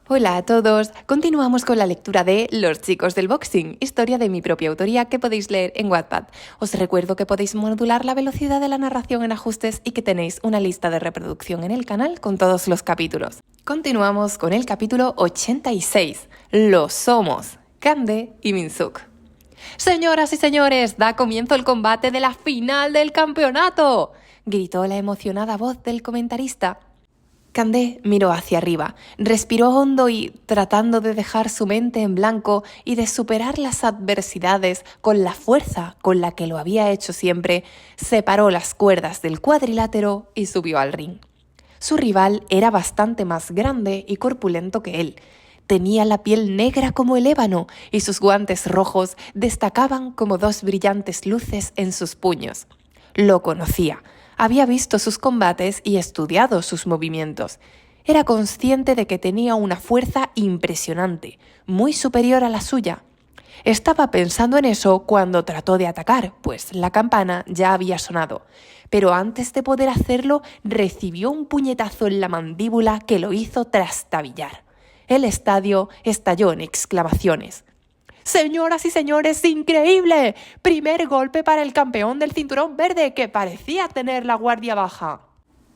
Hola a todos, continuamos con la lectura de Los chicos del boxing, historia de mi propia autoría que podéis leer en Wattpad. Os recuerdo que podéis modular la velocidad de la narración en ajustes y que tenéis una lista de reproducción en el canal con todos los capítulos. Continuamos con el capítulo 86, Los Somos, Kande y Minsuk. Señoras y señores, da comienzo el combate de la final del campeonato, gritó la emocionada voz del comentarista. Kande miró hacia arriba, respiró hondo y, tratando de dejar su mente en blanco y de superar las adversidades con la fuerza con la que lo había hecho siempre, separó las cuerdas del cuadrilátero y subió al ring. Su rival era bastante más grande y corpulento que él. Tenía la piel negra como el ébano y sus guantes rojos destacaban como dos brillantes luces en sus puños. Lo conocía. Había visto sus combates y estudiado sus movimientos. Era consciente de que tenía una fuerza impresionante, muy superior a la suya. Estaba pensando en eso cuando trató de atacar, pues la campana ya había sonado. Pero antes de poder hacerlo, recibió un puñetazo en la mandíbula que lo hizo trastabillar. El estadio estalló en exclamaciones. ¡Señoras y señores, increíble! Primer golpe para el campeón del cinturón verde, que parecía tener la guardia baja.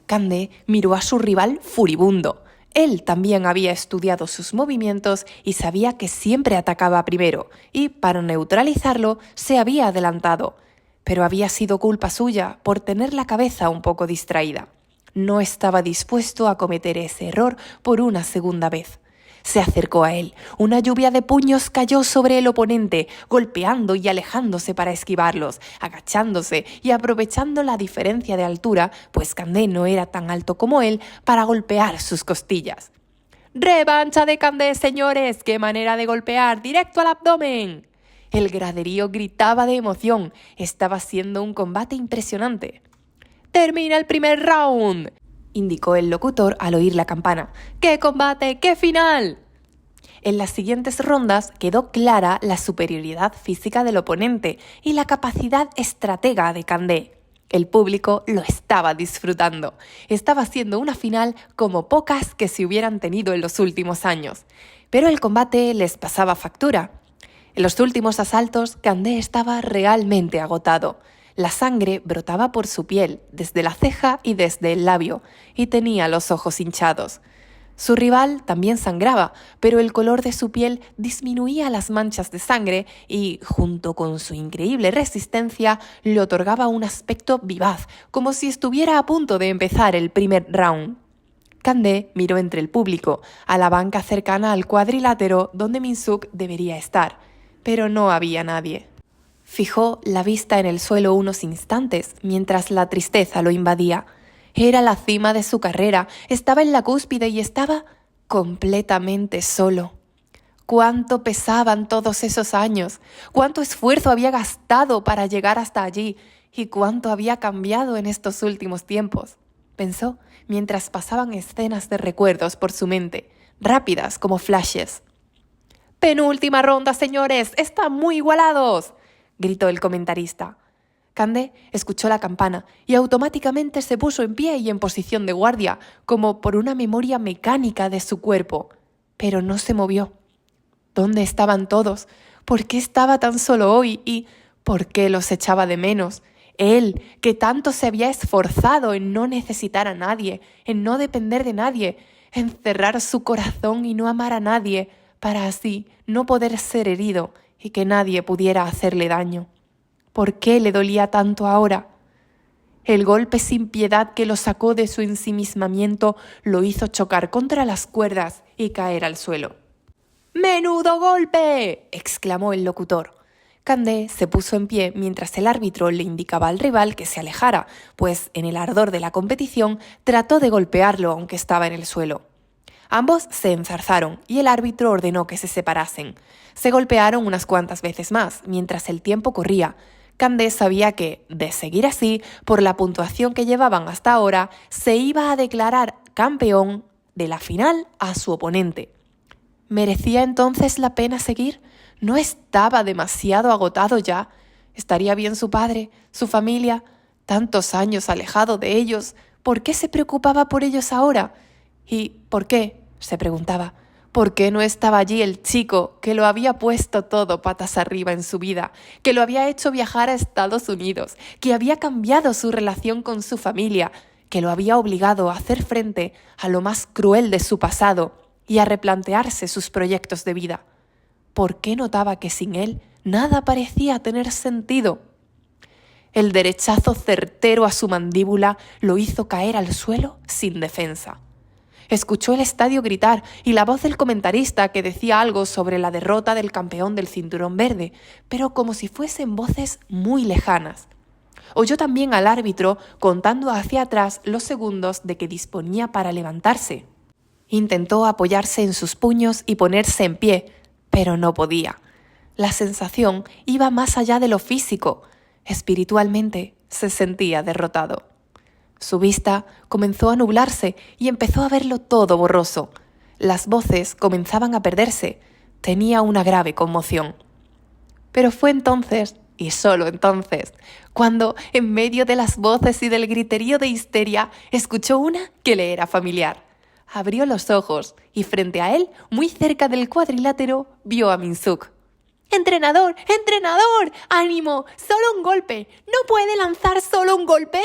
Kande miró a su rival furibundo. Él también había estudiado sus movimientos y sabía que siempre atacaba primero, y para neutralizarlo se había adelantado. Pero había sido culpa suya por tener la cabeza un poco distraída. No estaba dispuesto a cometer ese error por una segunda vez. Se acercó a él. Una lluvia de puños cayó sobre el oponente, golpeando y alejándose para esquivarlos, agachándose y aprovechando la diferencia de altura, pues Kande no era tan alto como él, para golpear sus costillas. ¡Revancha de Kande, señores! ¡Qué manera de golpear! ¡Directo al abdomen! El graderío gritaba de emoción. Estaba siendo un combate impresionante. ¡Termina el primer round!, indicó el locutor al oír la campana. ¡Qué combate! ¡Qué final! En las siguientes rondas quedó clara la superioridad física del oponente y la capacidad estratega de Kande. El público lo estaba disfrutando. Estaba siendo una final como pocas que se hubieran tenido en los últimos años. Pero el combate les pasaba factura. En los últimos asaltos, Kande estaba realmente agotado. La sangre brotaba por su piel, desde la ceja y desde el labio, y tenía los ojos hinchados. Su rival también sangraba, pero el color de su piel disminuía las manchas de sangre y, junto con su increíble resistencia, le otorgaba un aspecto vivaz, como si estuviera a punto de empezar el primer round. Kande miró entre el público, a la banca cercana al cuadrilátero donde Minsuk debería estar, pero no había nadie. Fijó la vista en el suelo unos instantes mientras la tristeza lo invadía. Era la cima de su carrera, estaba en la cúspide y estaba completamente solo. ¿Cuánto pesaban todos esos años? ¿Cuánto esfuerzo había gastado para llegar hasta allí? ¿Y cuánto había cambiado en estos últimos tiempos?, pensó mientras pasaban escenas de recuerdos por su mente, rápidas como flashes. ¡Penúltima ronda, señores! ¡Están muy igualados!, gritó el comentarista. Kande escuchó la campana y automáticamente se puso en pie y en posición de guardia, como por una memoria mecánica de su cuerpo. Pero no se movió. ¿Dónde estaban todos? ¿Por qué estaba tan solo hoy? ¿Y por qué los echaba de menos? Él, que tanto se había esforzado en no necesitar a nadie, en no depender de nadie, en cerrar su corazón y no amar a nadie, para así no poder ser herido y que nadie pudiera hacerle daño. ¿Por qué le dolía tanto ahora? El golpe sin piedad que lo sacó de su ensimismamiento lo hizo chocar contra las cuerdas y caer al suelo. ¡Menudo golpe!, exclamó el locutor. Kande se puso en pie mientras el árbitro le indicaba al rival que se alejara, pues en el ardor de la competición trató de golpearlo aunque estaba en el suelo. Ambos se enzarzaron y el árbitro ordenó que se separasen. Se golpearon unas cuantas veces más, mientras el tiempo corría. Kande sabía que, de seguir así, por la puntuación que llevaban hasta ahora, se iba a declarar campeón de la final a su oponente. ¿Merecía entonces la pena seguir? ¿No estaba demasiado agotado ya? ¿Estaría bien su padre, su familia? Tantos años alejado de ellos, ¿por qué se preocupaba por ellos ahora? ¿Y por qué?, se preguntaba, ¿Por qué no estaba allí el chico que lo había puesto todo patas arriba en su vida, que lo había hecho viajar a Estados Unidos, que había cambiado su relación con su familia, que lo había obligado a hacer frente a lo más cruel de su pasado y a replantearse sus proyectos de vida? ¿Por qué notaba que sin él nada parecía tener sentido? El derechazo certero a su mandíbula lo hizo caer al suelo sin defensa. Escuchó el estadio gritar y la voz del comentarista que decía algo sobre la derrota del campeón del cinturón verde, pero como si fuesen voces muy lejanas. Oyó también al árbitro contando hacia atrás los segundos de que disponía para levantarse. Intentó apoyarse en sus puños y ponerse en pie, pero no podía. La sensación iba más allá de lo físico. Espiritualmente se sentía derrotado. Su vista comenzó a nublarse y empezó a verlo todo borroso. Las voces comenzaban a perderse. Tenía una grave conmoción. Pero fue entonces, y solo entonces, cuando, en medio de las voces y del griterío de histeria, escuchó una que le era familiar. Abrió los ojos y frente a él, muy cerca del cuadrilátero, vio a Min-Suk. ¡Entrenador! ¡Entrenador! ¡Ánimo! ¡Solo un golpe! ¿No puede lanzar solo un golpe?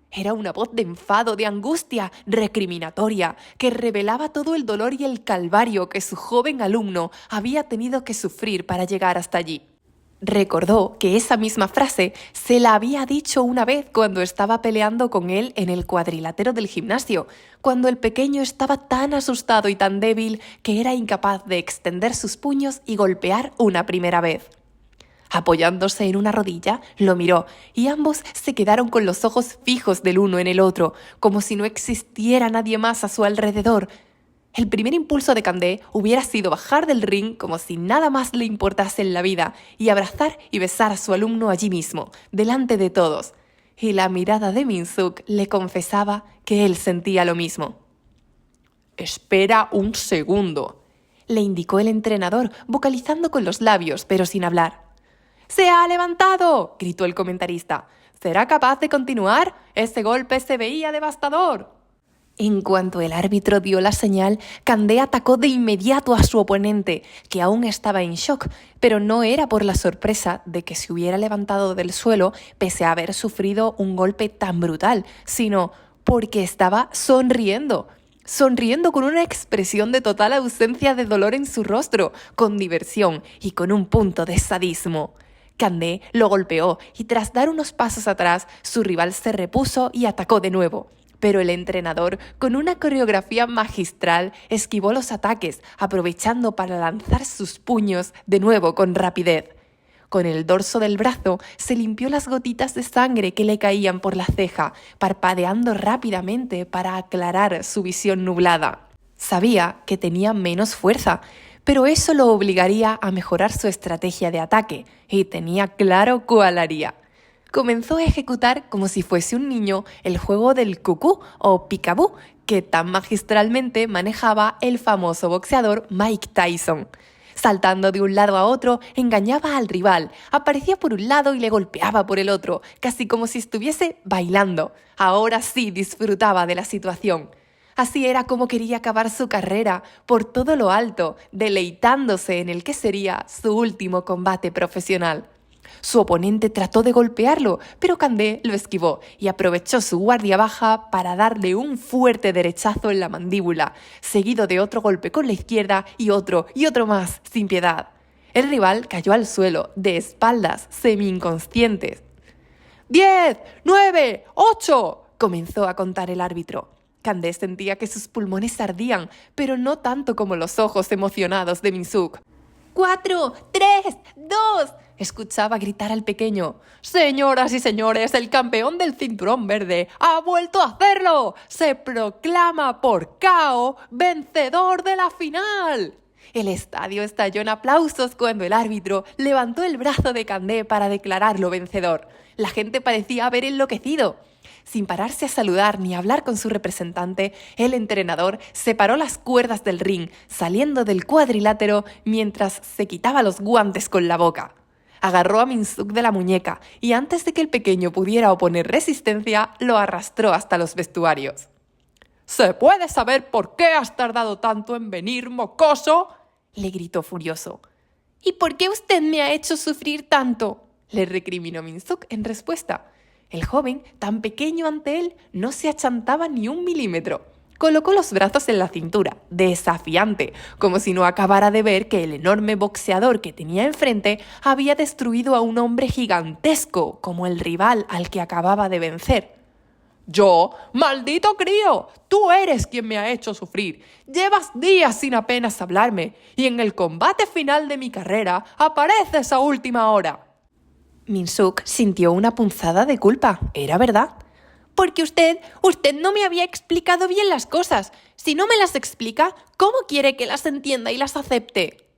Era una voz de enfado, de angustia, recriminatoria, que revelaba todo el dolor y el calvario que su joven alumno había tenido que sufrir para llegar hasta allí. Recordó que esa misma frase se la había dicho una vez cuando estaba peleando con él en el cuadrilátero del gimnasio, cuando el pequeño estaba tan asustado y tan débil que era incapaz de extender sus puños y golpear una primera vez. Apoyándose en una rodilla, lo miró y ambos se quedaron con los ojos fijos del uno en el otro, como si no existiera nadie más a su alrededor. El primer impulso de Candé hubiera sido bajar del ring como si nada más le importase en la vida y abrazar y besar a su alumno allí mismo, delante de todos. Y la mirada de Min-Suk le confesaba que él sentía lo mismo. «Espera un segundo», le indicó el entrenador, vocalizando con los labios, pero sin hablar. «¡Se ha levantado!», gritó el comentarista. «¿Será capaz de continuar? Ese golpe se veía devastador». En cuanto el árbitro dio la señal, Candé atacó de inmediato a su oponente, que aún estaba en shock, pero no era por la sorpresa de que se hubiera levantado del suelo pese a haber sufrido un golpe tan brutal, sino porque estaba sonriendo con una expresión de total ausencia de dolor en su rostro, con diversión y con un punto de sadismo. Candé lo golpeó y tras dar unos pasos atrás, su rival se repuso y atacó de nuevo. Pero el entrenador, con una coreografía magistral, esquivó los ataques, aprovechando para lanzar sus puños de nuevo con rapidez. Con el dorso del brazo se limpió las gotitas de sangre que le caían por la ceja, parpadeando rápidamente para aclarar su visión nublada. Sabía que tenía menos fuerza, pero eso lo obligaría a mejorar su estrategia de ataque, y tenía claro cuál haría. Comenzó a ejecutar como si fuese un niño el juego del cucú o picabú que tan magistralmente manejaba el famoso boxeador Mike Tyson. Saltando de un lado a otro, engañaba al rival, aparecía por un lado y le golpeaba por el otro, casi como si estuviese bailando. Ahora sí disfrutaba de la situación. Así era como quería acabar su carrera, por todo lo alto, deleitándose en el que sería su último combate profesional. Su oponente trató de golpearlo, pero Candé lo esquivó y aprovechó su guardia baja para darle un fuerte derechazo en la mandíbula, seguido de otro golpe con la izquierda y otro más, sin piedad. El rival cayó al suelo, de espaldas, semi-inconsciente. «¡10, 9, 8!», comenzó a contar el árbitro. Candé sentía que sus pulmones ardían, pero no tanto como los ojos emocionados de Min-Suk. «4, 3, 2», escuchaba gritar al pequeño. «Señoras y señores, el campeón del cinturón verde ha vuelto a hacerlo. Se proclama por KO vencedor de la final». El estadio estalló en aplausos cuando el árbitro levantó el brazo de Candé para declararlo vencedor. La gente parecía haber enloquecido. Sin pararse a saludar ni hablar con su representante, el entrenador separó las cuerdas del ring, saliendo del cuadrilátero mientras se quitaba los guantes con la boca. Agarró a Min-Suk de la muñeca y antes de que el pequeño pudiera oponer resistencia, lo arrastró hasta los vestuarios. ¿Se puede saber por qué has tardado tanto en venir, mocoso?, le gritó furioso. ¿Y por qué usted me ha hecho sufrir tanto?, le recriminó Min-suk en respuesta. El joven, tan pequeño ante él, no se achantaba ni un milímetro. Colocó los brazos en la cintura, desafiante, como si no acabara de ver que el enorme boxeador que tenía enfrente había destruido a un hombre gigantesco como el rival al que acababa de vencer. Yo, maldito crío, tú eres quien me ha hecho sufrir. Llevas días sin apenas hablarme y en el combate final de mi carrera apareces a última hora. Min-suk sintió una punzada de culpa, era verdad. Porque usted no me había explicado bien las cosas. Si no me las explica, ¿cómo quiere que las entienda y las acepte?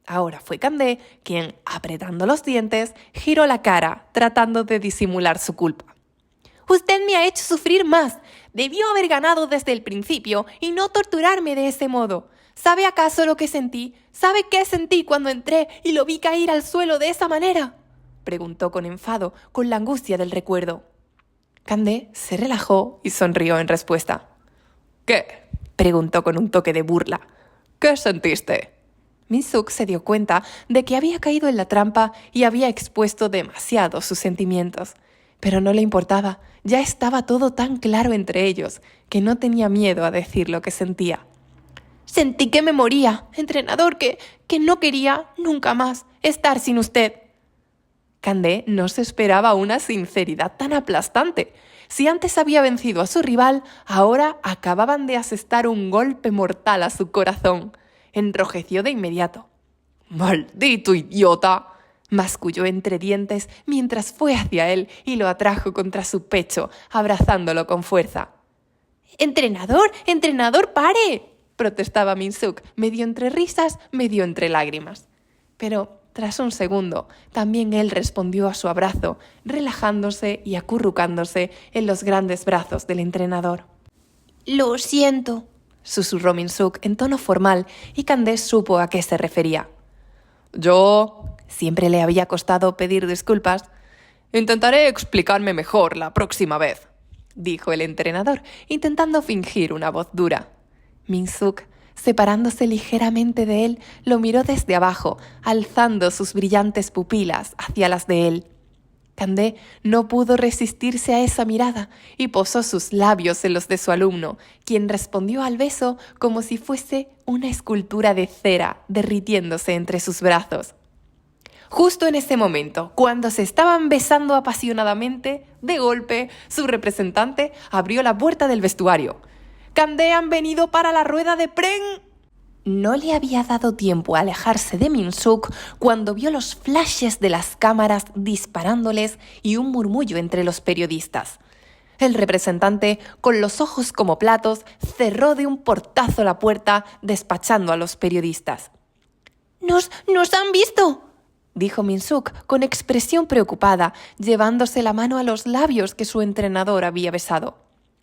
Ahora fue Candé quien, apretando los dientes, giró la cara, tratando de disimular su culpa. Usted me ha hecho sufrir más. Debió haber ganado desde el principio y no torturarme de ese modo. ¿Sabe acaso lo que sentí? ¿Sabe qué sentí cuando entré y lo vi caer al suelo de esa manera?, preguntó con enfado, con la angustia del recuerdo. Candé se relajó y sonrió en respuesta. ¿Qué?, preguntó con un toque de burla. ¿Qué sentiste? Min-suk se dio cuenta de que había caído en la trampa y había expuesto demasiado sus sentimientos. Pero no le importaba, ya estaba todo tan claro entre ellos que no tenía miedo a decir lo que sentía. Sentí que me moría, entrenador, que no quería nunca más estar sin usted. Candé no se esperaba una sinceridad tan aplastante. Si antes había vencido a su rival, ahora acababan de asestar un golpe mortal a su corazón. Enrojeció de inmediato. ¡Maldito idiota!, masculló entre dientes mientras fue hacia él y lo atrajo contra su pecho, abrazándolo con fuerza. ¡Entrenador, pare!, protestaba Min-suk, medio entre risas, medio entre lágrimas. Pero tras un segundo, también él respondió a su abrazo, relajándose y acurrucándose en los grandes brazos del entrenador. «Lo siento», susurró Min-suk en tono formal y Candé supo a qué se refería. Yo, siempre le había costado pedir disculpas, intentaré explicarme mejor la próxima vez, dijo el entrenador, intentando fingir una voz dura. Min-suk, separándose ligeramente de él, lo miró desde abajo, alzando sus brillantes pupilas hacia las de él. Candé no pudo resistirse a esa mirada y posó sus labios en los de su alumno, quien respondió al beso como si fuese una escultura de cera derritiéndose entre sus brazos. Justo en ese momento, cuando se estaban besando apasionadamente, de golpe, su representante abrió la puerta del vestuario. «¡Candé han venido para la rueda de Pren!». No le había dado tiempo a alejarse de Min-suk cuando vio los flashes de las cámaras disparándoles y un murmullo entre los periodistas. El representante, con los ojos como platos, cerró de un portazo la puerta, despachando a los periodistas. «¡Nos han visto!», dijo Min-suk con expresión preocupada, llevándose la mano a los labios que su entrenador había besado.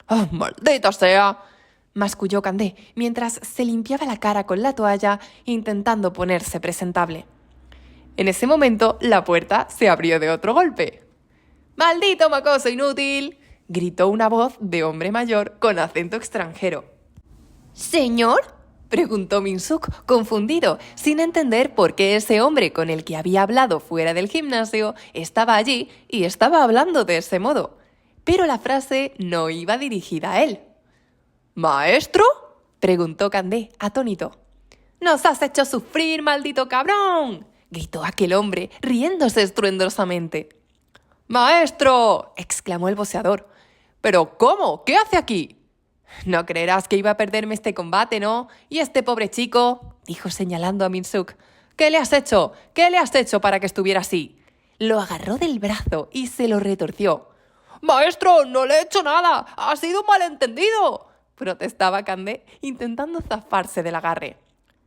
¡Ah, maldita sea!, masculló Candé mientras se limpiaba la cara con la toalla, intentando ponerse presentable. En ese momento, la puerta se abrió de otro golpe. «¡Maldito mocoso inútil!», gritó una voz de hombre mayor con acento extranjero. «¿Señor?», preguntó Min-suk, confundido, sin entender por qué ese hombre con el que había hablado fuera del gimnasio estaba allí y estaba hablando de ese modo. Pero la frase no iba dirigida a él. «¿Maestro?», preguntó Candé, atónito. «¡Nos has hecho sufrir, maldito cabrón!», gritó aquel hombre, riéndose estruendosamente. «¡Maestro!», exclamó el boxeador. «¿Pero cómo? ¿Qué hace aquí?». «No creerás que iba a perderme este combate, ¿no? Y este pobre chico», dijo señalando a Min-suk. «¿Qué le has hecho? ¿Qué le has hecho para que estuviera así?». Lo agarró del brazo y se lo retorció. «¡Maestro, no le he hecho nada! ¡Ha sido un malentendido!», protestaba Candé, intentando zafarse del agarre.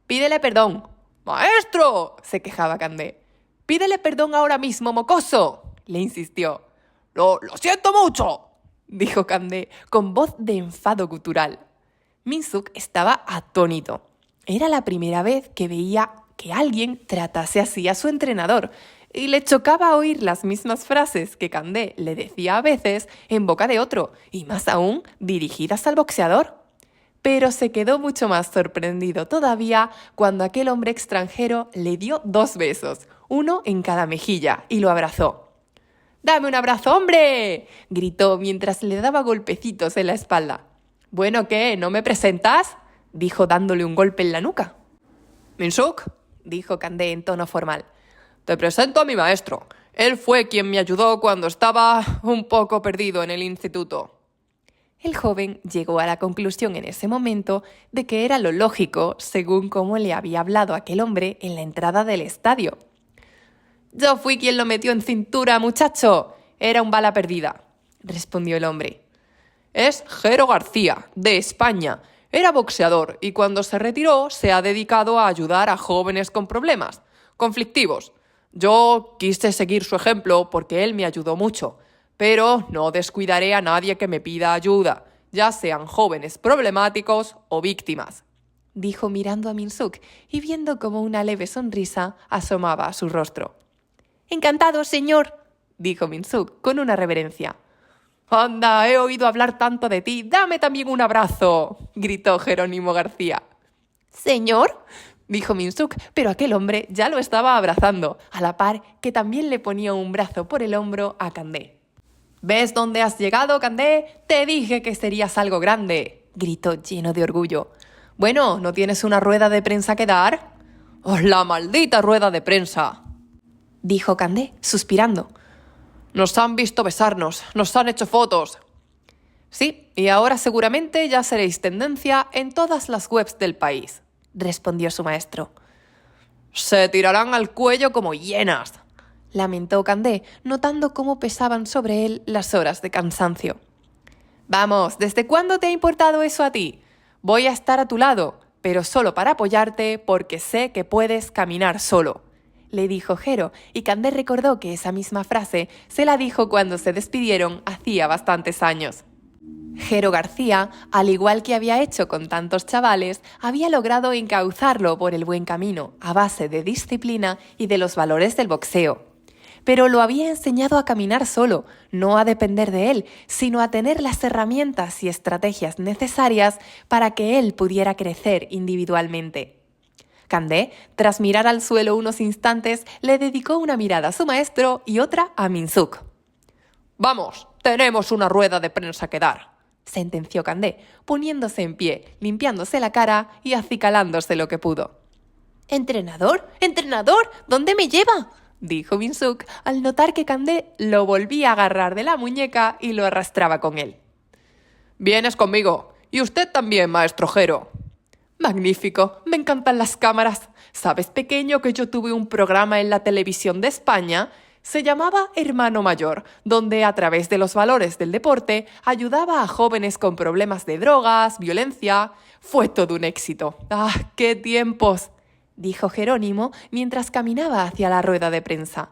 «Pídele perdón». «¡Maestro!», se quejaba Candé. «Pídele perdón ahora mismo, mocoso», le insistió. Lo siento mucho», dijo Candé con voz de enfado gutural. Min-suk estaba atónito. Era la primera vez que veía que alguien tratase así a su entrenador, y le chocaba oír las mismas frases que Candé le decía a veces en boca de otro, y más aún dirigidas al boxeador. pero se quedó mucho más sorprendido todavía cuando aquel hombre extranjero le dio 2 besos, uno en cada mejilla, y lo abrazó. «¡Dame un abrazo, hombre!», gritó mientras le daba golpecitos en la espalda. «¿Bueno qué? ¿No me presentas?», dijo dándole un golpe en la nuca. «Min-suk», dijo Candé en tono formal. «Te presento a mi maestro. Él fue quien me ayudó cuando estaba un poco perdido en el instituto». El joven llegó a la conclusión en ese momento de que era lo lógico según cómo le había hablado aquel hombre en la entrada del estadio. «Yo fui quien lo metió en cintura, muchacho. Era un bala perdida», respondió el hombre. «Es Jero García, de España. Era boxeador y cuando se retiró se ha dedicado a ayudar a jóvenes con problemas conflictivos. Yo quise seguir su ejemplo porque él me ayudó mucho, pero no descuidaré a nadie que me pida ayuda, ya sean jóvenes problemáticos o víctimas», dijo mirando a Min-suk y viendo cómo una leve sonrisa asomaba a su rostro. «Encantado, señor», dijo Min-suk con una reverencia. «Anda, he oído hablar tanto de ti, dame también un abrazo», gritó Jerónimo García. «¿Señor?», dijo Min-suk, pero aquel hombre ya lo estaba abrazando, a la par que también le ponía un brazo por el hombro a Candé. «¿Ves dónde has llegado, Candé? Te dije que serías algo grande», gritó lleno de orgullo. «Bueno, ¿no tienes una rueda de prensa que dar?». «¡Oh, la maldita rueda de prensa!», dijo Candé, suspirando. «Nos han visto besarnos, nos han hecho fotos». «Sí, y ahora seguramente ya seréis tendencia en todas las webs del país», respondió su maestro. «Se tirarán al cuello como hienas», lamentó Candé, notando cómo pesaban sobre él las horas de cansancio. «Vamos, ¿desde cuándo te ha importado eso a ti? Voy a estar a tu lado, pero solo para apoyarte porque sé que puedes caminar solo», le dijo Jero, y Candé recordó que esa misma frase se la dijo cuando se despidieron hacía bastantes años. Jero García, al igual que había hecho con tantos chavales, había logrado encauzarlo por el buen camino, a base de disciplina y de los valores del boxeo. Pero lo había enseñado a caminar solo, no a depender de él, sino a tener las herramientas y estrategias necesarias para que él pudiera crecer individualmente. Candé, tras mirar al suelo unos instantes, le dedicó una mirada a su maestro y otra a Min-suk. «Vamos, tenemos una rueda de prensa que dar», sentenció Candé, poniéndose en pie, limpiándose la cara y acicalándose lo que pudo. «¿Entrenador? ¿Entrenador? ¿Dónde me lleva?», dijo Min-suk al notar que Candé lo volvía a agarrar de la muñeca y lo arrastraba con él. «Vienes conmigo, y usted también, maestro Jero». «Magnífico, me encantan las cámaras. ¿Sabes, pequeño, que yo tuve un programa en la televisión de España? Se llamaba Hermano Mayor, donde a través de los valores del deporte ayudaba a jóvenes con problemas de drogas, violencia. Fue todo un éxito. ¡Ah, qué tiempos!», dijo Jerónimo mientras caminaba hacia la rueda de prensa.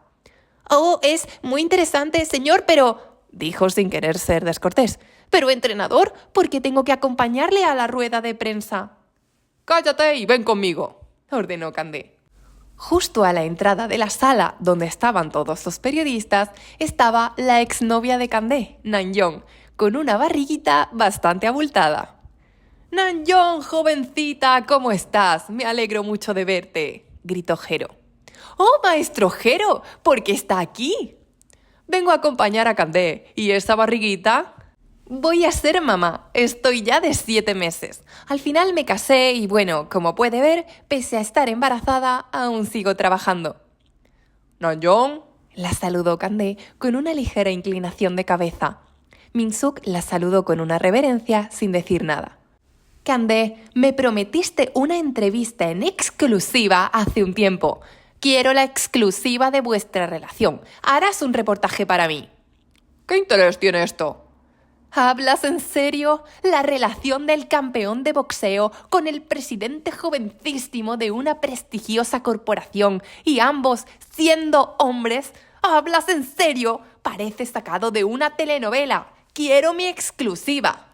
«Oh, es muy interesante, señor, pero», dijo sin querer ser descortés, «pero entrenador, ¿por qué tengo que acompañarle a la rueda de prensa?». «Cállate y ven conmigo», ordenó Candé. Justo a la entrada de la sala donde estaban todos los periodistas estaba la exnovia de Candé, Namjoon, con una barriguita bastante abultada. «Namjoon, jovencita, ¿cómo estás? Me alegro mucho de verte», gritó Jero. «Oh, maestro Jero, ¿por qué está aquí?». «Vengo a acompañar a Candé. ¿Y esa barriguita?». «Voy a ser mamá. Estoy ya de 7 meses. Al final me casé y bueno, como puede ver, pese a estar embarazada, aún sigo trabajando». «Namjoon», la saludó Candé con una ligera inclinación de cabeza. Min-suk la saludó con una reverencia sin decir nada. «Candé, me prometiste una entrevista en exclusiva hace un tiempo. Quiero la exclusiva de vuestra relación. ¿Harás un reportaje para mí?». «¿Qué interés tiene esto?». ¿Hablas en serio? La relación del campeón de boxeo con el presidente jovencísimo de una prestigiosa corporación y ambos siendo hombres. ¿Hablas en serio? Parece sacado de una telenovela. Quiero mi exclusiva.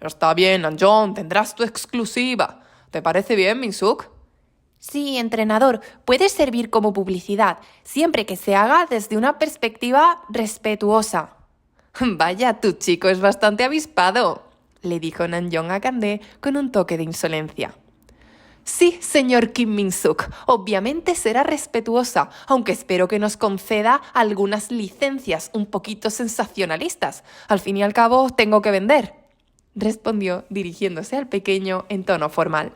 Está bien, Namjoon, tendrás tu exclusiva. ¿Te parece bien, Min-suk? Sí, entrenador, puede servir como publicidad, siempre que se haga desde una perspectiva respetuosa. Vaya, tu chico es bastante avispado, le dijo Namjoon a Candé con un toque de insolencia. Sí, señor Kim Min-suk, obviamente será respetuosa, aunque espero que nos conceda algunas licencias un poquito sensacionalistas. Al fin y al cabo, tengo que vender, respondió dirigiéndose al pequeño en tono formal.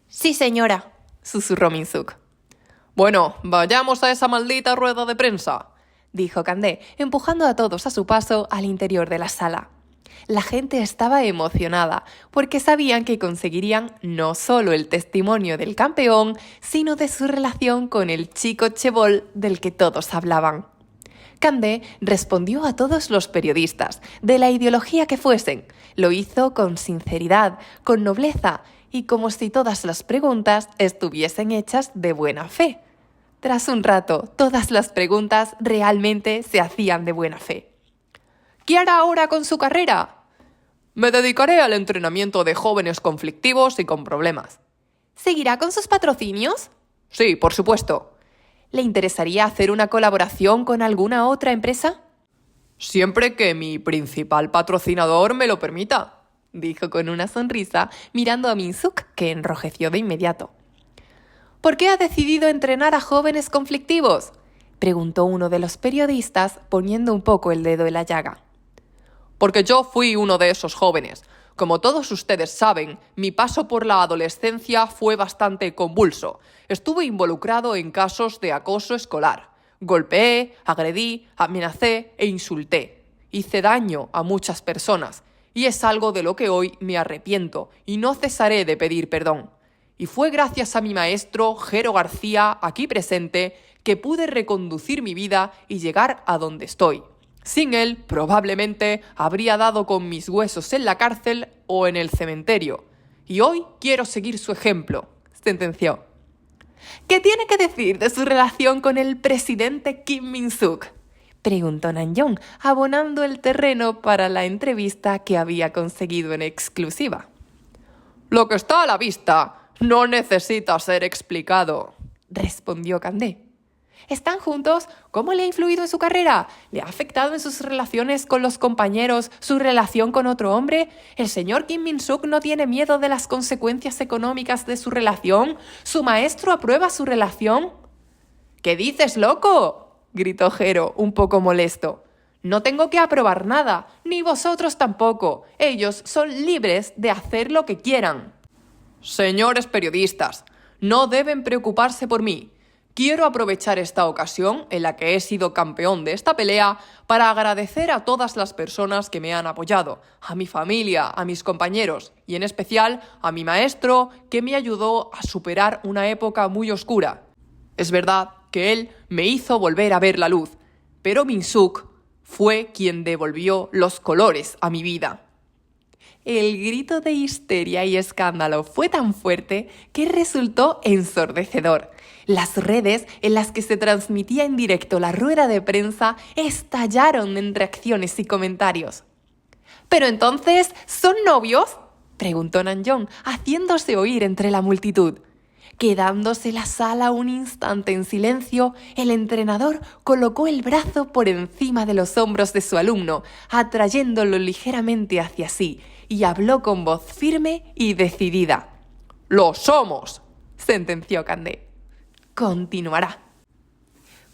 Sí, señora, susurró Min-suk. Bueno, vayamos a esa maldita rueda de prensa, dijo Candé, empujando a todos a su paso al interior de la sala. La gente estaba emocionada porque sabían que conseguirían no solo el testimonio del campeón, sino de su relación con el chico Chebol del que todos hablaban. Candé respondió a todos los periodistas, de la ideología que fuesen. Lo hizo con sinceridad, con nobleza y como si todas las preguntas estuviesen hechas de buena fe. Tras un rato, todas las preguntas realmente se hacían de buena fe. ¿Qué hará ahora con su carrera? Me dedicaré al entrenamiento de jóvenes conflictivos y con problemas. ¿Seguirá con sus patrocinios? Sí, por supuesto. ¿Le interesaría hacer una colaboración con alguna otra empresa? Siempre que mi principal patrocinador me lo permita, dijo con una sonrisa, mirando a Min-suk, que enrojeció de inmediato. ¿Por qué ha decidido entrenar a jóvenes conflictivos?, preguntó uno de los periodistas, poniendo un poco el dedo en la llaga. Porque yo fui uno de esos jóvenes. Como todos ustedes saben, mi paso por la adolescencia fue bastante convulso. Estuve involucrado en casos de acoso escolar. Golpeé, agredí, amenacé e insulté. Hice daño a muchas personas. Y es algo de lo que hoy me arrepiento y no cesaré de pedir perdón. Y fue gracias a mi maestro, Jero García, aquí presente, que pude reconducir mi vida y llegar a donde estoy. Sin él, probablemente, habría dado con mis huesos en la cárcel o en el cementerio. Y hoy quiero seguir su ejemplo, sentenció. ¿Qué tiene que decir de su relación con el presidente Kim Min-suk?, preguntó Namjoon, abonando el terreno para la entrevista que había conseguido en exclusiva. Lo que está a la vista no necesita ser explicado, respondió Candé. ¿Están juntos? ¿Cómo le ha influido en su carrera? ¿Le ha afectado en sus relaciones con los compañeros, su relación con otro hombre? ¿El señor Kim Min-suk no tiene miedo de las consecuencias económicas de su relación? ¿Su maestro aprueba su relación? ¿Qué dices, loco?, gritó Jero, un poco molesto. No tengo que aprobar nada, ni vosotros tampoco. Ellos son libres de hacer lo que quieran. Señores periodistas, no deben preocuparse por mí. Quiero aprovechar esta ocasión en la que he sido campeón de esta pelea para agradecer a todas las personas que me han apoyado, a mi familia, a mis compañeros y en especial a mi maestro que me ayudó a superar una época muy oscura. Es verdad que él me hizo volver a ver la luz, pero Min-suk fue quien devolvió los colores a mi vida. El grito de histeria y escándalo fue tan fuerte que resultó ensordecedor. Las redes en las que se transmitía en directo la rueda de prensa estallaron en reacciones y comentarios. ¿Pero entonces son novios?, preguntó Namjoon, haciéndose oír entre la multitud. Quedándose la sala un instante en silencio, el entrenador colocó el brazo por encima de los hombros de su alumno, atrayéndolo ligeramente hacia sí, y habló con voz firme y decidida. «¡Lo somos!», sentenció Candé. Continuará.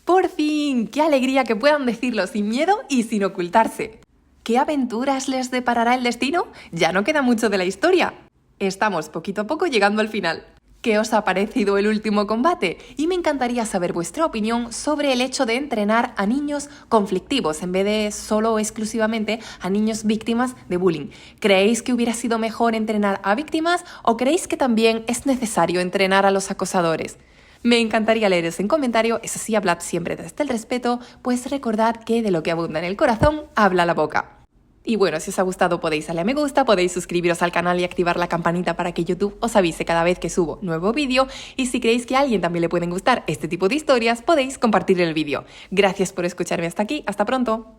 ¡Por fin! ¡Qué alegría que puedan decirlo sin miedo y sin ocultarse! ¿Qué aventuras les deparará el destino? Ya no queda mucho de la historia. Estamos poquito a poco llegando al final. ¿Qué os ha parecido el último combate? Y me encantaría saber vuestra opinión sobre el hecho de entrenar a niños conflictivos en vez de solo o exclusivamente a niños víctimas de bullying. ¿Creéis que hubiera sido mejor entrenar a víctimas o creéis que también es necesario entrenar a los acosadores? Me encantaría leeros en comentario, eso sí, hablad siempre desde el respeto, pues recordad que de lo que abunda en el corazón, habla la boca. Y bueno, si os ha gustado podéis darle a me gusta, podéis suscribiros al canal y activar la campanita para que YouTube os avise cada vez que subo nuevo vídeo. Y si creéis que a alguien también le pueden gustar este tipo de historias, podéis compartir el vídeo. Gracias por escucharme hasta aquí, hasta pronto.